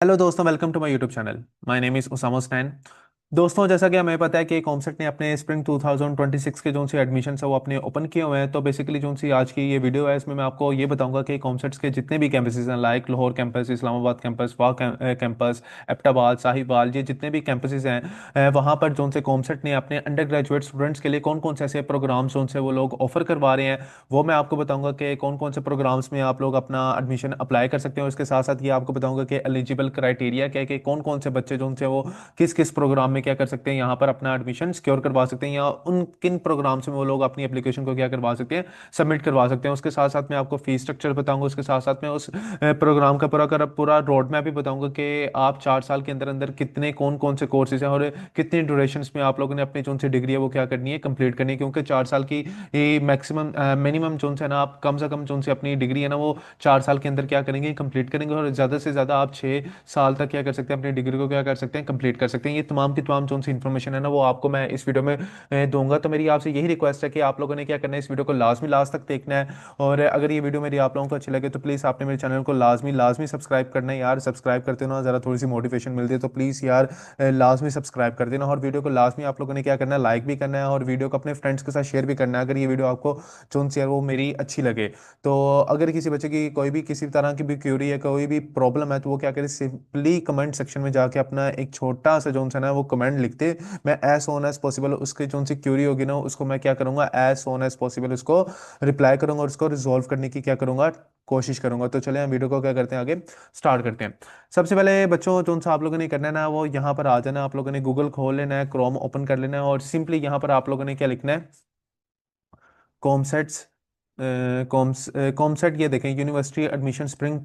Hello दोस्तों, welcome to my YouTube channel. My name is Usama Hussain. दोस्तों, जैसा कि हमें पता है कि कॉमसेट ने अपने स्प्रिंग 2026 के जो सी एडमिशन है वो अपने ओपन किए हुए हैं। तो बेसिकली जो सी आज की ये वीडियो है, इसमें मैं आपको ये बताऊंगा कि कॉमसेट्स के जितने भी कैंपसेस हैं, like Lahore campus, Islamabad campus, वाह कैंपस, एबटाबाद, साहिवाल, ये जितने भी कैंपसेस हैं, वहाँ पर जो से कॉमसेट ने अपने अंडर ग्रेजुएट स्टूडेंट्स के लिए कौन कौन से ऐसे प्रोग्राम्स जो से वो लोग ऑफर करवा रहे हैं, वो मैं आपको बताऊंगा कि कौन कौन से प्रोग्राम्स में आप लोग अपना एडमिशन अप्लाई कर सकते हैं। और इसके साथ साथ ये आपको बताऊंगा कि एलिजिबल क्राइटेरिया क्या है, कि कौन कौन से बच्चे जो से वो किस किस प्रोग्राम में क्या कर सकते हैं, यहाँ पर अपना एडमिशन सिक्योर करवा सकते हैं, या उन किन प्रोग्राम्स में वो लोग अपनी एप्लीकेशन को क्या करवा सकते हैं, सबमिट करवा सकते हैं। उसके साथ साथ मैं आपको फीस स्ट्रक्चर बताऊंगा। उसके साथ साथ मैं उस प्रोग्राम का पूरा रोड मैप भी बताऊंगा कि आप 4 साल के अंदर अंदर कितने कौन कौन से कोर्सेज हैं और कितनी ड्यूरेशन में आप लोगों ने अपनी जो सी डिग्री है वो क्या करनी है, कंप्लीट करनी है। क्योंकि 4 साल की मैक्सिमम मिनिमम जो है ना, आप कम से कम जो सी अपनी डिग्री है ना वो 4 साल के अंदर क्या करेंगे, कंप्लीट करेंगे। और ज़्यादा से ज़्यादा आप 6 साल तक क्या कर सकते हैं, अपनी डिग्री को क्या कर सकते हैं, कंप्लीट कर सकते हैं। ये तमाम की तमाम जो सी इन्फॉर्मेशन है ना वो आपको मैं इस वीडियो में दूंगा। तो मेरी आपसे यही रिक्वेस्ट है कि आप लोगों ने क्या करना है, इस वीडियो को लाजमी लास्ट तक देखना है। और अगर ये वीडियो मेरी आप लोगों को अच्छी लगे तो प्लीज़ आपने मेरे चैनल को लाजमी लाजमी सब्सक्राइब करना है यार। सब्सक्राइब करते हो ना, ज़रा थोड़ी सी मोटिवेशन मिलती है। तो प्लीज़ यार लाजमी सब्सक्राइब कर देना, और वीडियो को लाजमी आप लोगों ने क्या करना है, लाइक भी करना है, और वीडियो को अपने फ्रेंड्स के साथ शेयर भी करना है अगर ये वीडियो आपको जो सी है वो मेरी अच्छी लगे। तो अगर किसी बच्चे की कोई भी किसी तरह की भी क्यूरी है, कोई भी प्रॉब्लम है, तो वो क्या करे, सिंपली कमेंट सेक्शन में जाके अपना एक छोटा सा जो सा ना वो कमेंट लिखते। मैं एज सोन एज पॉसिबल उसकी जो सी क्यूरी होगी ना उसको मैं क्या करूंगा, एज सोन एज पॉसिबल उसको रिप्लाई करूंगा और उसको रिजॉल्व करने की क्या करूंगा, कोशिश करूंगा। तो चले हम वीडियो को क्या करते हैं, आगे स्टार्ट करते हैं। सबसे पहले बच्चों, जो सा आप लोगों ने करना है ना, वो यहाँ पर आ जाना, आप लोगों ने गूगल खोल लेना है, क्रोम ओपन कर लेना है, और सिंपली यहाँ पर आप लोगों ने क्या लिखना है, कॉमसेट्स कॉमसेट, ये देखें, यूनिवर्सिटी एडमिशन स्प्रिंग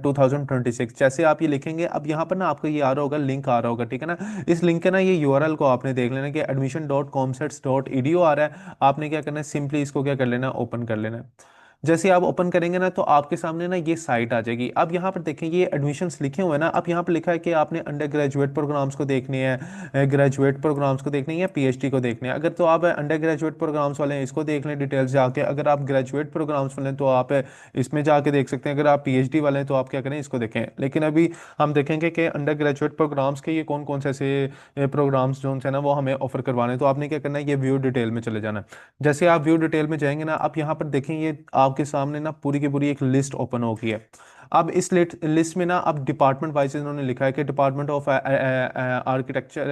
2026। जैसे आप ये लिखेंगे, अब यहाँ पर ना आपको ये आ रहा होगा, लिंक आ रहा होगा, ठीक है ना। इस लिंक के ना ये यूआरएल को आपने देख लेना कि admission.comsets.edu आ रहा है। आपने क्या करना है, सिंपली इसको क्या कर लेना, ओपन कर लेना है। जैसे आप ओपन करेंगे ना तो आपके सामने ना ये साइट आ जाएगी। अब यहाँ पर देखें, ये एडमिशन्स लिखे हुए हैं ना, अब यहाँ पर लिखा है कि आपने अंडर ग्रेजुएट प्रोग्राम्स को देखने हैं, ग्रेजुएट प्रोग्राम्स को देखने हैं, या पीएचडी को देखने हैं। अगर तो आप अंडर ग्रेजुएट प्रोग्राम्स वाले हैं, इसको देख लें डिटेल्स जाके। अगर आप ग्रेजुएट प्रोग्राम्स वाले हैं तो आप इसमें जाके देख सकते हैं। अगर आप पीएचडी वाले हैं तो आप क्या करें, इसको देखें। लेकिन अभी हम देखेंगे कि अंडर ग्रेजुएट प्रोग्राम्स के ये कौन कौन से ऐसे प्रोग्राम्स जो है ना वो हमें ऑफर करवाने हैं। तो आपने क्या करना है, ये व्यू डिटेल में चले जाना है। जैसे आप व्यू डिटेल में जाएंगे ना, आप यहाँ पर देखें, ये आपके सामने ना पूरी की पूरी एक लिस्ट ओपन हो गई है। अब इस लिस्ट में ना अब डिपार्टमेंट वाइज इन्होंने लिखा है कि डिपार्टमेंट ऑफ आर्किटेक्चर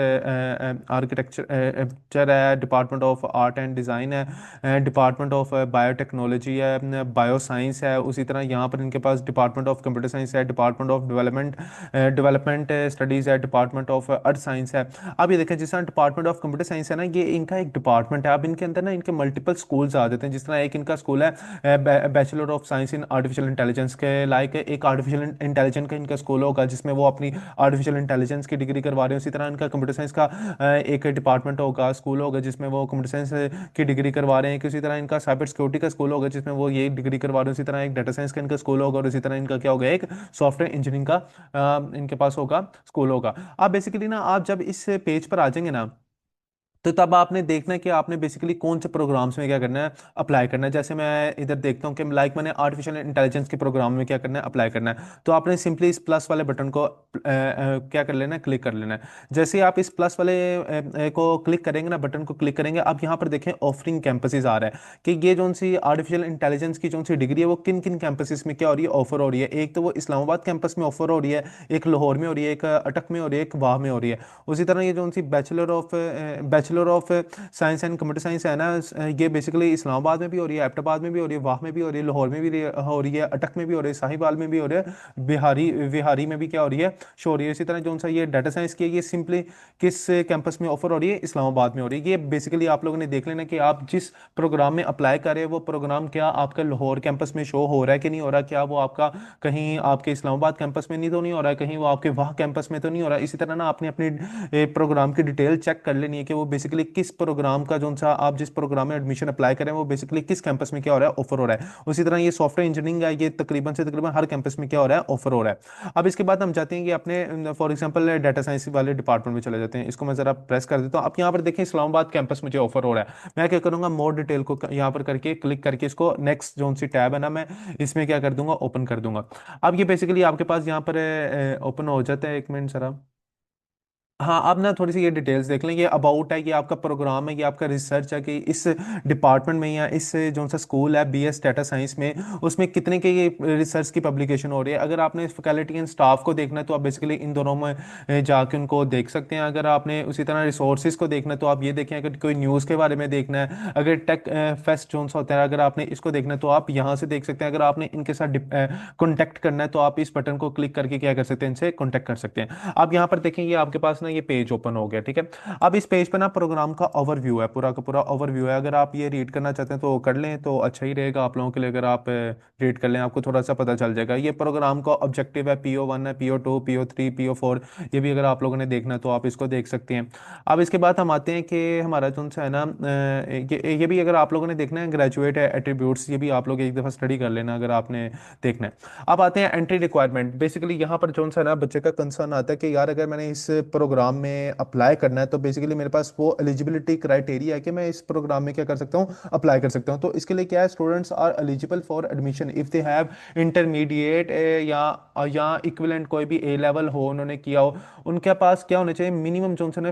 आर्किटेक्चर है, department of art and design है, डिपार्टमेंट ऑफ बायोटेक्नोलॉजी है, बायो साइंस है। उसी तरह यहाँ पर इनके पास डिपार्टमेंट ऑफ कंप्यूटर साइंस है, डिपार्टमेंट ऑफ डेवलपमेंट स्टडीज़ है, डिपार्टमेंट ऑफ अर्थ साइंस है। अब ये देखें, जिस तरह डिपार्टमेंट ऑफ कंप्यूटर साइंस है ना, ये इनका एक डिपार्टमेंट है। अब इनके अंदर ना इनके मल्टीपल स्कूल्स आ जाते हैं। जिस तरह एक इनका स्कूल है bachelor of science in artificial intelligence के, लाइक एक आर्टिफिशियल इंटेलिजेंस का इनका स्कूल होगा जिसमें वो अपनी आर्टिफिशियल इंटेलिजेंस की डिग्री करवा रहे हैं। उसी तरह इनका कंप्यूटर साइंस का एक डिपार्टमेंट होगा, स्कूल होगा, जिसमें वो कंप्यूटर साइंस की डिग्री करवा रहे हैं। इसी तरह इनका साइबर सिक्योरिटी का स्कूल होगा जिसमें वो ये डिग्री करवा रहे हैं। उसी तरह एक डाटा साइंस का इनका स्कूल होगा, और इसी तरह इनका क्या होगा, एक सॉफ्टवेयर इंजीनियरिंग का इनके पास होगा, स्कूल होगा। आप बेसिकली ना, आप जब इस पेज पर आ जाएंगे ना, तो तब आपने देखना है कि आपने बेसिकली कौन से प्रोग्राम्स में क्या करना है, अप्लाई करना है। जैसे मैं इधर देखता हूँ कि लाइक मैंने आर्टिफिशियल इंटेलिजेंस के प्रोग्राम में क्या करना है, अप्लाई करना है। तो आपने सिंपली इस प्लस वाले बटन को क्या कर लेना है, क्लिक कर लेना है। जैसे ही आप इस प्लस वाले को क्लिक करेंगे ना, बटन को क्लिक करेंगे, अब यहाँ पर देखें ऑफरिंग कैंपसेस आ रहा है कि ये जो सी आर्टिफिशियल इंटेलिजेंस की जो सी डिग्री है वो किन किन कैंपसेस में क्या हो रही है, ऑफर हो रही है। एक तो वो इस्लामाबाद कैंपस में ऑफर हो रही है, एक लाहौर में हो रही है, एक अटक में हो रही है, एक वाह में हो रही है। उसी तरह ये जो सी bachelor of science and computer science है ना, ये बेसिकली इस्लामाबाद में भी हो रही है, एबटाबाद में भी हो रही है, वाह में भी हो रही है, लाहौर में भी हो रही है, अटक में भी हो रही है, साहिवाल में भी हो रही है, बिहारी विहारी में भी क्या हो रही है, शो हो रही है। इसी तरह जो सा ये डाटा साइंस की है, ये सिंपली किस कैंपस में ऑफर हो रही है, इस्लामाबाद में हो रही है। ये बेसिकली आप लोगों ने देख लेना कि आप जिस प्रोग्राम में अप्लाई कर रहे हैं वो प्रोग्राम क्या आपका लाहौर कैंपस में शो हो रहा है कि नहीं हो रहा, क्या वो आपका कहीं आपके इस्लामाबाद कैंपस में नहीं तो नहीं हो रहा है, कहीं वो आपके वाह कैंपस में तो नहीं हो रहा है। इसी तरह ना आपने अपनी प्रोग्राम की डिटेल चेक कर लेनी है कि वो बेसिकली किस प्रोग्राम का जो सा आप जिस प्रोग्राम में एडमिशन अप्लाई करें वो बेसिकली किस कैंपस में क्या हो रहा है, ऑफर हो रहा है। उसी तरह ये सॉफ्टवेयर इंजीनियरिंग है, ये तकरीबन से तकरीबन हर कैंपस में क्या हो रहा है, ऑफर हो रहा है। अब इसके बाद हम चाहते हैं कि अपने फॉर एग्जांपल डाटा साइंस वाले डिपार्टमेंट में चले जाते हैं। इसको मैं ज़रा प्रेस कर देता हूँ। आप यहाँ पर देखें इस्लामाबाद कैंपस मुझे ऑफर हो रहा है। मैं क्या करूँगा, मोर डिटेल को यहाँ पर करके क्लिक करके इसको नेक्स्ट जोन सी टैब है ना, मैं इसमें क्या कर दूंगा, ओपन कर दूंगा। अब ये बेसिकली आपके पास यहाँ पर ओपन हो जाता है। एक मिनट जरा। हाँ, आप ना थोड़ी सी ये डिटेल्स देख लें। ये अबाउट है, ये आपका प्रोग्राम है, ये आपका रिसर्च है कि इस डिपार्टमेंट में या इस जो सा स्कूल है बीएस डाटा साइंस में, उसमें कितने के ये रिसर्च की पब्लिकेशन हो रही है। अगर आपने फैकल्टी एंड स्टाफ को देखना है तो आप बेसिकली इन दोनों में जाके उनको देख सकते हैं। अगर आपने उसी तरह रिसोर्सेज को देखना है तो आप ये देखें। अगर कोई न्यूज़ के बारे में देखना है, अगर टेक फेस्ट जोन सा होता है, अगर आपने इसको देखना है तो आप यहाँ से देख सकते हैं। अगर आपने इनके साथ कॉन्टैक्ट करना है तो आप इस बटन को क्लिक करके क्या कर सकते हैं, इनसे कॉन्टैक्ट कर सकते हैं। आप यहाँ पर देखें, ये आपके पास ना ये पेज ओपन हो गया, ठीक है। अब इस पेज पे ना प्रोग्राम का ओवरव्यू है, पूरा का पूरा ओवरव्यू है। अगर आप ये रीड करना चाहते हैं तो कर लें तो अच्छा ही रहेगा आप लोगों के लिए। अगर आप रीड कर लें आपको थोड़ा सा पता चल जाएगा। ये प्रोग्राम का ऑब्जेक्टिव है, PO1 है, PO2, PO3, PO4। ये भी अगर आप लोगों ने देखना है तो आप इसको देख सकते हैं। अब इसके बाद हम आते हैं कि हमारा जो सा है ना, ये भी अगर आप लोगों ने देखना है, ग्रेजुएट एट्रीब्यूट्स, ये भी आप लोग एक दफ़ा स्टडी कर लेना अगर आपने देखना है। अब आते हैं एंट्री रिक्वायरमेंट। बेसिकली यहाँ पर जो सा ना बच्चे का कंसर्न आता है कि यार अगर मैंने इस प्रोग्राम में अप्लाई करना है तो बेसिकली मेरे पास वो एलिजिबिलिटी क्राइटेरिया है कि मैं इस प्रोग्राम में क्या कर सकता हूँ, अप्लाई कर सकता हूँ। तो इसके लिए क्या है, students are eligible for admission if they have intermediate या इक्विवेलेंट कोई भी ए लेवल हो, उन्होंने किया हो। उनके पास क्या होना चाहिए, मिनिमम जो है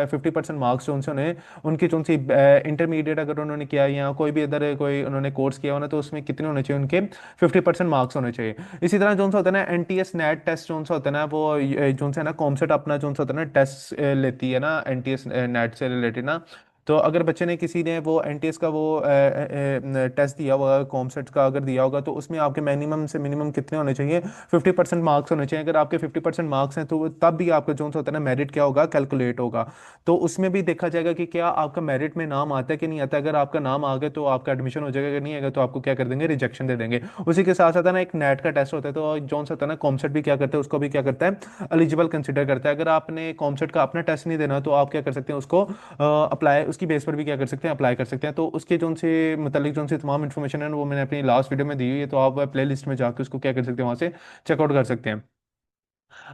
50% मार्क्स जो उन्हें, उनकी जो सी इंटरमीडिएट अगर उन्होंने किया या कोई भी अदर कोई उन्होंने कोर्स किया हो ना, तो उसमें कितने होने चाहिए, उनके 50% मार्क्स होने चाहिए। इसी तरह जो सा होता है ना, NTS नेट टेस्ट जो सा होता है ना, वो जो सा है ना कॉमसेट अपना जो सा होता है ना टेस्ट लेती है ना, NTS नेट से रिलेटेड ना। तो अगर बच्चे ने किसी ने वो NTS का वो टेस्ट दिया होगा, कॉमसेट का अगर दिया होगा, तो उसमें आपके मिनिमम से मिनिमम कितने होने चाहिए, 50% मार्क्स होने चाहिए। अगर आपके 50% मार्क्स हैं तो तब भी आपका जो सा होता है ना मेरिट क्या होगा, कैलकुलेट होगा। तो उसमें भी देखा जाएगा कि क्या आपका मेरिट में नाम आता है कि नहीं आता। अगर आपका नाम आ गया तो आपका एडमिशन हो जाएगा, अगर नहीं आएगा तो आपको क्या कर देंगे, रिजेक्शन दे देंगे। उसी के साथ साथ है ना एक नेट का टेस्ट होता है, तो जो सा होता है ना कॉमसेट भी क्या करता है, उसको भी क्या करता है, एलिजिबल कंसिडर करता है। अगर आपने कॉमसेट का अपना टेस्ट नहीं देना तो आप क्या कर सकते हैं, उसको अप्लाई, उसकी बेस पर भी क्या कर सकते हैं, अप्लाई कर सकते हैं। तो उसके जो से मतलब जो से तमाम इन्फॉर्मेशन है वो मैंने अपनी लास्ट वीडियो में दी हुई है, तो आप प्ले लिस्ट में जाकर उसको क्या कर सकते हैं, वहाँ से चेकआउट कर सकते हैं।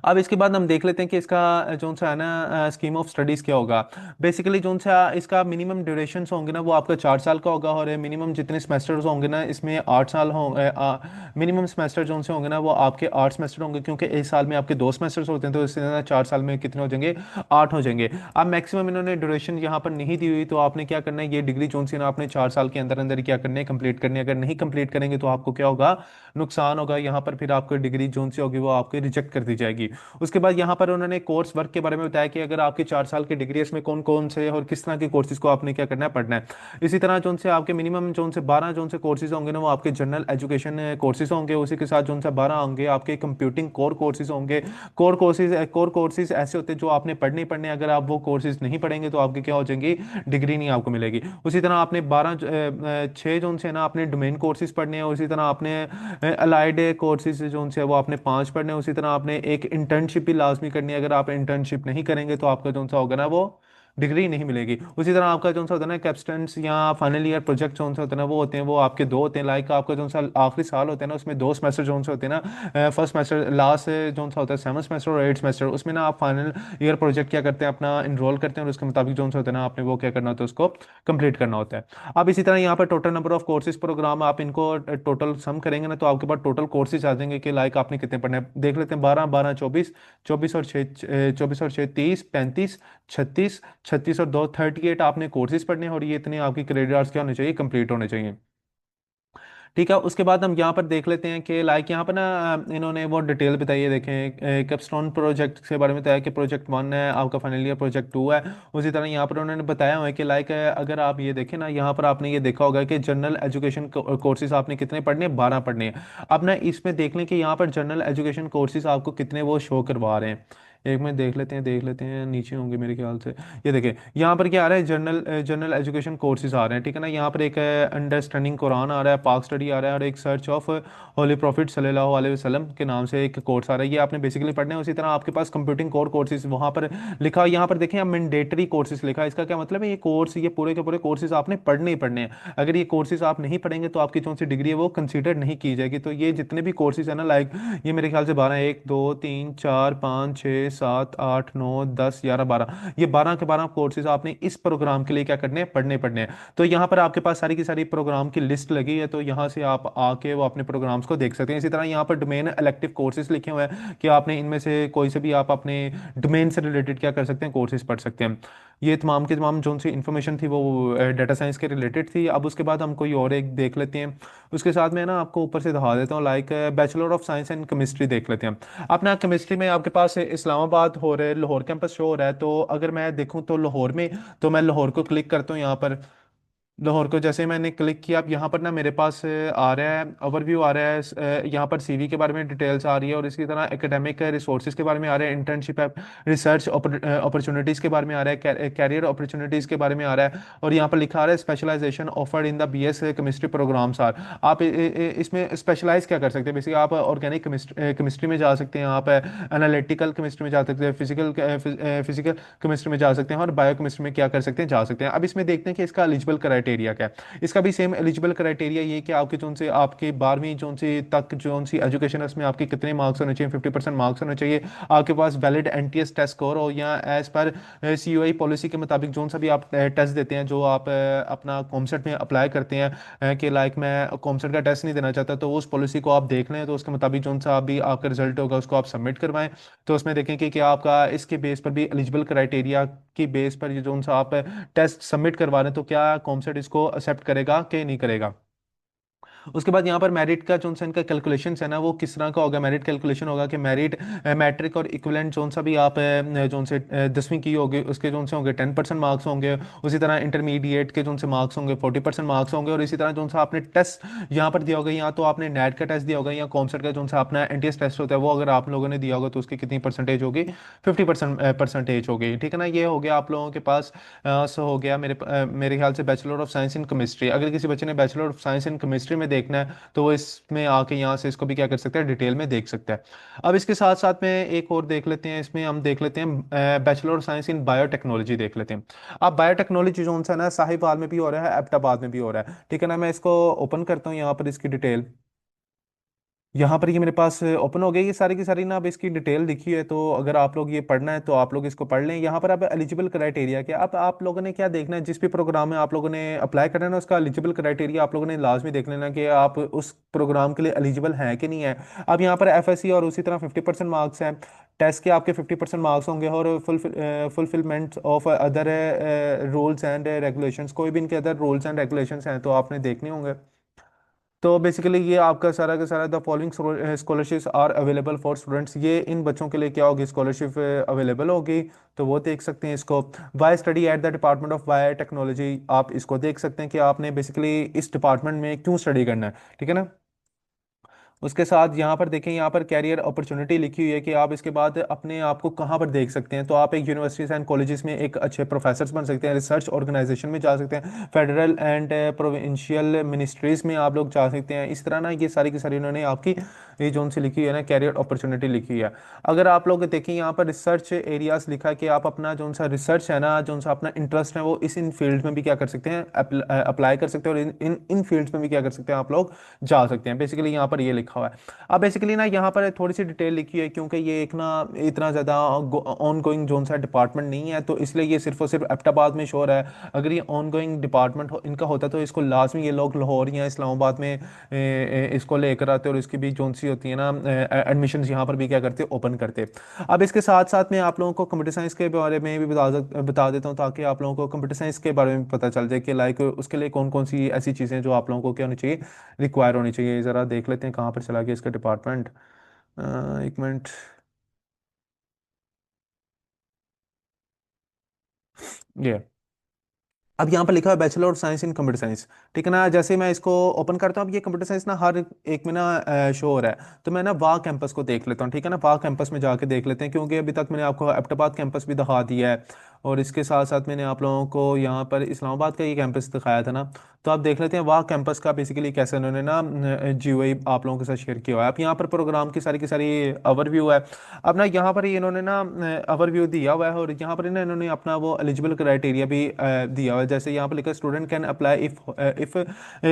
अब इसके बाद हम देख लेते हैं कि इसका जो सा है ना स्कीम ऑफ स्टडीज़ क्या होगा। बेसिकली जो सा इसका मिनिमम ड्यूरेशन होंगे ना, वो आपका 4 साल का होगा। और मिनिमम जितने सेमेस्टर्स होंगे ना, इसमें 8 साल होंगे। मिनिमम सेमेस्टर जो से होंगे ना, वो आपके 8 सेमेस्टर होंगे, क्योंकि एक साल में आपके 2 सेमेस्टर्स होते हैं। तो इससे ना 4 साल में कितने हो जाएंगे, 8 हो जाएंगे। अब मैक्सिमम इन्होंने ड्यूरेशन यहाँ पर नहीं दी हुई, तो आपने क्या करना है, ये डिग्री जो सी ना आपने 4 साल के अंदर अंदर क्या करनी है, कंप्लीट करनी है। अगर नहीं कंप्लीट करेंगे तो आपको क्या होगा, नुकसान होगा यहाँ पर। फिर आपकी डिग्री जो सी होगी वो आपकी रिजेक्ट कर दी जाएगी। उसके बाद यहाँ पर उन्होंने कोर्स वर्क के बारे में बताया कि अगर आपकी 4 साल की डिग्री है, इसमें कौन कौन से और किस तरह के कोर्सेज को आपने क्या करना है, पढ़ना है। इसी तरह जो से आपके मिनिमम जो से 12 जो से कोर्सेज होंगे ना, वो आपके जनरल एजुकेशन कोर्सेज होंगे। उसी के साथ जो से 12 होंगे आपके कंप्यूटिंग कोर कोर्सेज होंगे। कोर कोर्सेज ऐसे होते हैं जो आपने पढ़ने ही पढ़ने, अगर आप वो कोर्सेज नहीं पढ़ेंगे तो आपकी क्या हो जाएंगी, डिग्री नहीं आपको मिलेगी। उसी तरह आपने 6 जोन से ना आपने डोमेन कोर्सेज पढ़ने हैं। उसी तरह आपने अलाइड कोर्सेज जो से वो आपने 5 पढ़ने हैं। उसी तरह आपने एक इंटर्नशिप भी लाजमी करनी है। अगर आप इंटर्नशिप नहीं करेंगे तो आपका जो सा होगा ना, वो डिग्री नहीं मिलेगी। उसी तरह आपका जो सा होता है ना कैप्स्टेंस या फाइनल ईयर प्रोजेक्ट जो सा होता है ना, वो होते हैं, वो आपके 2 होते हैं। लाइक आपका जो सा आखिरी साल होता है ना, उसमें 2 सेमेस्टर जो से होते हैं ना, फर्स्ट सेमेस्टर लास्ट जो सा होता है 7 सेमेस्टर और 8 सेमेस्टर। उसमें ना आप फाइनल ईयर प्रोजेक्ट क्या करते हैं, अपना इनरोल करते हैं, और उसके मुताबिक जो सा होता है ना, आपने वो क्या करना होता है, उसको कंप्लीट करना होता है। अब इसी तरह यहाँ पर total number of courses program आप इनको टोटल सम करेंगे ना, तो आपके पास टोटल कोर्सेज आ जाएंगे कि लाइक आपने कितने पढ़ने हैं। देख लेते हैं, 12 12 24, 24 और 6 30, 35, 36, 36 और 2 38 आपने कोर्सेज पढ़ने हैं। और ये इतने आपकी क्रेडिट आवर्स क्या होने चाहिए, कंप्लीट होने चाहिए। ठीक है। उसके बाद हम यहाँ पर देख लेते हैं कि लाइक यहाँ पर ना इन्होंने वो डिटेल बताई है। देखें, कैपस्टोन प्रोजेक्ट के बारे में बताया कि प्रोजेक्ट 1 है आपका, फाइनल ईयर प्रोजेक्ट 2 है। उसी तरह यहाँ पर उन्होंने बताया हुआ है कि लाइक अगर आप ये देखें ना, यहाँ पर आपने ये देखा होगा कि जनरल एजुकेशन कोर्सेज आपने कितने पढ़ने हैं, 12 पढ़ने हैं। अब ना इसमें देख लें कि यहाँ पर जनरल एजुकेशन कोर्सेज आपको कितने वो शो करवा रहे हैं। एक मिनट देख लेते हैं, नीचे होंगे मेरे ख्याल से। ये देखिए यहाँ पर क्या आ रहा है, जनरल एजुकेशन कोर्सेज आ रहे हैं, ठीक है ना। यहाँ पर एक अंडरस्टैंडिंग कुरान आ रहा है, पाक स्टडी आ रहा है, और एक सर्च ऑफ होली प्रॉफिट सल्लल्लाहु अलैहि वसल्लम के नाम से एक कोर्स आ रहा है। ये आपने बेसिकली पढ़ना है। उसी तरह आपके पास कंप्यूटिंग कोर कोर्सेज वहाँ पर लिखा है। यहाँ पर देखें, आप मैंडेटरी कोर्सेज लिखा है। इसका क्या मतलब है, ये कोर्स, ये पूरे के पूरे कोर्सेज आपने पढ़ने ही पढ़ने हैं। अगर ये कोर्सेज आप नहीं पढ़ेंगे तो आपकी जो सी डिग्री है वो कंसीडर नहीं की जाएगी। तो ये जितने भी कोर्सेज है ना, लाइक ये मेरे ख्याल से 12, 1, 2, 3, 4, 5, 6, 7, 8, 9, 10, 11, 12, ये 12 के 12 कोर्सेज आपने इस प्रोग्राम के लिए क्या करने हैं, पढ़ने पढ़ने हैं। तो यहाँ पर आपके पास सारी की सारी प्रोग्राम की लिस्ट लगी है, तो यहाँ से आप आके वो अपने प्रोग्राम्स को देख सकते हैं। इसी तरह यहाँ पर डोमेन इलेक्टिव कोर्सेज लिखे हुए हैं कि आपने इनमें से कोई से भी आप अपने डोमेन से रिलेटेड क्या कर सकते हैं, कोर्सेज पढ़ सकते हैं। ये तमाम के तमाम जो सी इन्फॉर्मेशन थी वो डाटा साइंस के रिलेटेड थी। अब उसके बाद हम कोई और एक देख लेते हैं। उसके साथ में ना आपको ऊपर से दिखा देता हूँ, like bachelor of science and chemistry देख लेते हैं। अपना केमिस्ट्री में आपके पास इस्लामाबाद हो रहा है, लाहौर कैंपस शो हो रहा है। तो अगर मैं देखूँ तो लाहौर में, तो मैं लाहौर को क्लिक करता हूँ यहाँ पर। लाहौर को जैसे मैंने क्लिक किया, अब यहाँ पर ना मेरे पास आ रहा है ओवरव्यू आ रहा है। यहाँ पर सीवी के बारे में डिटेल्स आ रही है, और इसी तरह एकेडमिक रिसोर्सेज के बारे में आ रहा है, इंटर्नशिप रिसर्च अपॉर्चुनिटीज़ के बारे में आ रहा है, कैरियर अपॉर्चुनिटीज़ के बारे में आ रहा है। और यहाँ पर लिखा आ रहा है specialization offered in the BS chemistry programs are. आप इसमें स्पेशलाइज क्या कर सकते हैं, बेसिकली आप ऑर्गेनिक केमिस्ट्री में जा सकते हैं, आप एनालिटिकल केमिस्ट्री में जा सकते हैं, फिजिकल केमिस्ट्री में जा सकते हैं, और बायो केमिस्ट्री में क्या कर सकते हैं, जा सकते हैं। अब इसमें देखते हैं कि इसका एलिजिबल क्राइटेरिया क्या है। इसका भी सेम एलिजिबल क्राइटेरिया ये कि आपके जोन से आपके 12वीं जोन से तक जोन सी एजुकेशन है, उसमें आपके कितने मार्क्स होने चाहिए, 50% मार्क्स होने चाहिए। आपके पास वैलिड एनटीएस टेस्ट स्कोर हो, या एज पर सीओई पॉलिसी के मुताबिक जोन सा भी आप टेस्ट देते हैं, जो आप अपना कॉमसेट में अप्लाई करते हैं, कि लाइक मैं कॉमसेट का टेस्ट नहीं देना चाहता, तो उस पॉलिसी को आप देख लें। तो उसके मुताबिक जोन सा भी आपका रिजल्ट होगा, उसको आप सबमिट करवाएं। तो उसमें देखें कि क्या आपका इसके बेस पर भी एलिजिबल क्राइटेरिया की बेस पर ये जो सा आप टेस्ट सबमिट करवा रहे हैं, तो क्या कॉमसेट इसको एक्सेप्ट करेगा कि नहीं करेगा। उसके बाद यहाँ पर मेरिट का जो सा इनका कैलकुलेशन है ना, वो किस तरह का होगा। मेरिट कैलकुलेशन होगा कि मेरिट मैट्रिक और इक्विवेलेंट जोन सा भी आप जोन से 10वीं की होगी, उसके जोन से होंगे 10% मार्क्स होंगे। उसी तरह इंटरमीडिएट के जोन से मार्क्स होंगे 40% मार्क्स होंगे। और इसी तरह जोन सा आपने टेस्ट यहाँ पर दिया होगा, या तो आपने नेट का टेस्ट दिया होगा, या कॉमसेट का जोन सा अपना एनटीएस टेस्ट होता है, वो अगर आप लोगों ने दिया होगा तो उसकी कितनी परसेंटेज होगी, 50% परसेंटेज होगी, ठीक है ना। ये हो गया आप लोगों के पास। सो हो गया मेरे ख्याल से bachelor of science in chemistry. अगर किसी बच्चे ने bachelor of science in chemistry में देखना है, तो वो इसमें आके यहाँ से इसको भी क्या कर सकता है, डिटेल में देख सकता है। अब इसके साथ साथ में एक और देख लेते हैं, इसमें हम देख लेते हैं bachelor of science in biotechnology देख लेते हैं। अब बायोटेक्नोलॉजी जो है ना, साहिवाल में भी हो रहा है, एबटाबाद में भी हो रहा है, ठीक है ना। मैं इसको ओपन करता हूँ यहाँ पर, इसकी डिटेल यहाँ पर ये मेरे पास ओपन हो गई, ये सारी की सारी ना। अब इसकी डिटेल लिखी है, तो अगर आप लोग ये पढ़ना है तो आप लोग इसको पढ़ लें। यहाँ पर अब एलिजिबल क्राइटेरिया क्या, अब आप लोगों ने क्या देखना है, जिस भी प्रोग्राम में आप लोगों ने अप्लाई करना है ना, उसका एलिजिबल क्राइटेरिया आप लोगों ने लाजमी देख लेना कि आप उस प्रोग्राम के लिए एलिजिबल हैं कि नहीं है। अब यहाँ पर एफएससी और उसी तरह 50% मार्क्स हैं, टेस्ट के आपके 50% मार्क्स होंगे, और fulfilment of other rules and regulations, कोई भी इनके अदर रूल्स एंड रेगुलेशंस हैं तो आपने देखने होंगे। तो बेसिकली ये आपका सारा का सारा, the following scholarships are available for students, ये इन बच्चों के लिए क्या होगी, स्कॉलरशिप अवेलेबल होगी। तो वो देख सकते हैं इसको। Why study at the department of biotechnology, आप इसको देख सकते हैं कि आपने बेसिकली इस डिपार्टमेंट में क्यों स्टडी करना है, ठीक है ना। उसके साथ यहाँ पर देखें, यहाँ पर कैरियर अपॉर्चुनिटी लिखी हुई है कि आप इसके बाद अपने आप को कहाँ पर देख सकते हैं। तो आप एक यूनिवर्सिटीज एंड कॉलेजेस में एक अच्छे प्रोफेसर बन सकते हैं, रिसर्च ऑर्गेनाइजेशन में जा सकते हैं, फेडरल एंड प्रोविंशियल मिनिस्ट्रीज में आप लोग जा सकते हैं। इस तरह ना ये सारी की सारी उन्होंने आपकी ये जोन सी लिखी हुई है ना, कैरियर अपॉर्चुनिटी लिखी हुई है। अगर आप लोग देखें यहाँ पर रिसर्च एरियाज लिखा है कि आप अपना जो सा रिसर्च है ना, जो सा अपना इंटरेस्ट है, वो इस इन फील्ड में भी क्या कर सकते हैं, अप्लाई कर सकते हैं, और इन इन इन फील्ड्स में भी क्या कर सकते हैं, आप लोग जा सकते हैं। बेसिकली यहाँ पर ये लिखा हुआ है। अब बेसिकली ना यहाँ पर थोड़ी सी डिटेल लिखी है, क्योंकि ये एक ना इतना ज़्यादा ऑन गोइंग जोन सा डिपार्टमेंट नहीं है, तो इसलिए ये सिर्फ और सिर्फ एबटाबाद में शोर है। अगर ये ऑन गोइंग डिपार्टमेंट इनका होता तो इसको लाजमी ये लोग लाहौर या इस्लामाबाद में इसको लेकर आते, और इसकी भी जोन सी होती है ना एडमिशन, यहाँ पर भी क्या करते, ओपन करते। अब इसके साथ साथ मैं आप लोगों को कंप्यूटर साइंस के बारे में भी बता देता हूँ, ताकि आप लोगों को कंप्यूटर साइंस के बारे में पता चल जाए कि लाइक उसके लिए कौन कौन सी ऐसी चीज़ें जो आप लोगों को क्या होनी चाहिए, रिक्वायर होनी चाहिए। ज़रा देख लेते हैं कहाँ पर चला गया इसका डिपार्टमेंट। एक मिनट। ये अब यहाँ पर लिखा है bachelor of science in computer science. ठीक है ना, जैसे मैं इसको ओपन करता हूँ, अब ये कंप्यूटर साइंस ना हर एक में ना शो हो रहा है। तो मैं ना वाह कैंपस को देख लेता हूँ। ठीक है ना, वाह कैंपस में जाके देख लेते हैं, क्योंकि अभी तक मैंने आपको एबटाबाद कैंपस भी दिखा दिया है, और इसके साथ साथ मैंने आप लोगों को यहाँ पर इस्लामाबाद का ये कैंपस दिखाया था ना। तो आप देख लेते हैं वाह कैंपस का बेसिकली कैसे उन्होंने ना जीयूआई आप लोगों के साथ शेयर किया हुआ है। अब यहाँ पर प्रोग्राम की सारी ओवरव्यू है। अब ना यहाँ पर ये इन्होंने ना ओवरव्यू दिया हुआ है, और यहाँ पर ना इन्होंने अपना वो एलिजिबल क्राइटेरिया भी दिया हुआ है। जैसे यहाँ पर लिखा है student can apply if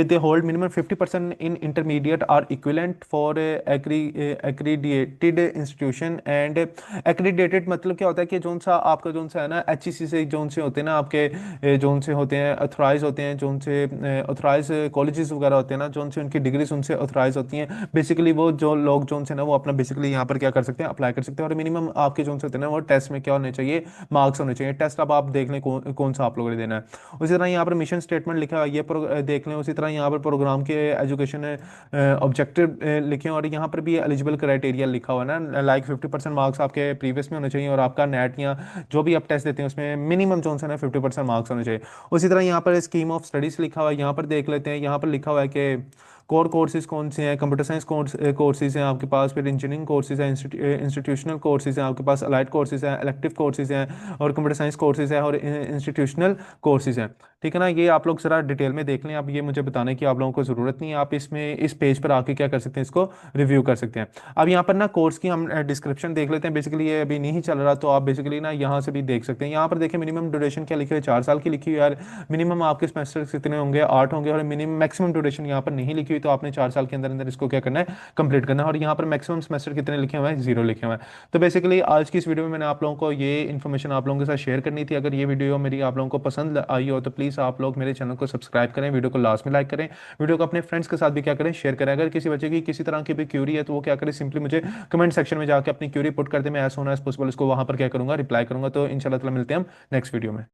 they hold minimum 50% in intermediate और equivalent for accredited institution and accredited मतलब क्या होता है कि जोन सा आपका जोन सा है ना एचईसी से जोन से होते हैं ना आपके जोन से होते हैं अथोराइज होते हैं, जोन से अथोराइज कॉलेजेस वगैरह होते हैं ना, जोन से उनकी डिग्रीज उनसे अथोराइज होती हैं। बेसिकली वो जो लोग जोन से ना वो अपना बेसिकली यहाँ पर क्या कर सकते हैं, अप्लाई कर सकते हैं। और मिनिमम आपके जोन से होते हैं ना वो टेस्ट में क्या होने चाहिए, मार्क्स होने चाहिए। टेस्ट अब आप देख लें कौन सा आप लोगों ने देना है। उसी तरह यहाँ पर मिशन स्टेटमेंट लिखा है, ये देख लें। उसी तरह यहाँ पर प्रोग्राम के एजुकेशन ऑब्जेक्टिव लिखे हैं, और यहाँ पर भी एलिजिबल क्राइटेरिया लिखा हुआ है ना, लाइक 50% मार्क्स आपके प्रीवियस में होने चाहिए, और आपका नेट या जो भी आप टेस्ट देते हैं उसमें मिनिमम जो है ना 50% मार्क्स होने चाहिए। उसी तरह यहाँ पर स्कीम ऑफ स्टडीज लिखा हुआ है, यहाँ पर देख लेते हैं। यहाँ पर लिखा हुआ है कि कोर कोर्सेज कौन से हैं, कंप्यूटर साइंस कोर्सेज हैं आपके पास, फिर इंजीनियरिंग कोर्सेज हैं, इंस्टीट्यूशनल कोर्सेज हैं आपके पास, अलाइड कोर्सेज हैं, इलेक्टिव कोर्सेज हैं, और कंप्यूटर साइंस कोर्सेज हैं, और इंस्टीट्यूशनल कोर्सेज हैं। ठीक है ना, ये आप लोग जरा डिटेल में देख लें। अब ये मुझे बताने की आप लोगों को ज़रूरत नहीं है, आप इसमें इस पेज पर आके क्या कर सकते हैं, इसको रिव्यू कर सकते हैं। अब यहाँ पर ना कोर्स की हम डिस्क्रिप्शन देख लेते हैं। बेसिकली ये अभी नहीं चल रहा, तो आप बेसिकली ना यहाँ से भी देख सकते हैं। यहाँ पर देखिए मिनिमम ड्यूरेशन क्या लिखी हुई है, 4 साल की लिखी हुई है यार। मिनिमम आपके सेमेस्टर कितने होंगे, 8 होंगे, और मिनिमम मैक्सिमम ड्यूरेशन यहाँ पर नहीं लिखी हुई, तो आपने 4 साल के अंदर अंदर इसको क्या करना है, कंप्लीट करना है। और यहाँ पर मैक्सिमम सेमेस्टर कितने लिखे हुए हैं, 0 लिखे हुए हैं। तो बेसिकली आज की इस वीडियो में मैंने आप लोगों को ये इन्फॉर्मेशन आप लोगों के साथ शेयर करनी थी। अगर ये वीडियो मेरी आप लोगों को पसंद आई हो तो प्लीज़ आप लोग मेरे चैनल को सब्सक्राइब करें, वीडियो को लास्ट में लाइक करें, वीडियो को अपने फ्रेंड्स के साथ भी क्या करें, शेयर करें। अगर किसी बच्चे की किसी तरह की भी क्यूरी है तो वो क्या करें, सिंपली मुझे कमेंट सेक्शन में जाकर अपनी क्यूरी पुट कर दे, मैं एज सोन एज पॉसिबल उसको वहां पर क्या करूंगा, रिप्लाई करूंगा। तो इंशाल्लाह ताला मिलते हैं हम नेक्स्ट वीडियो में।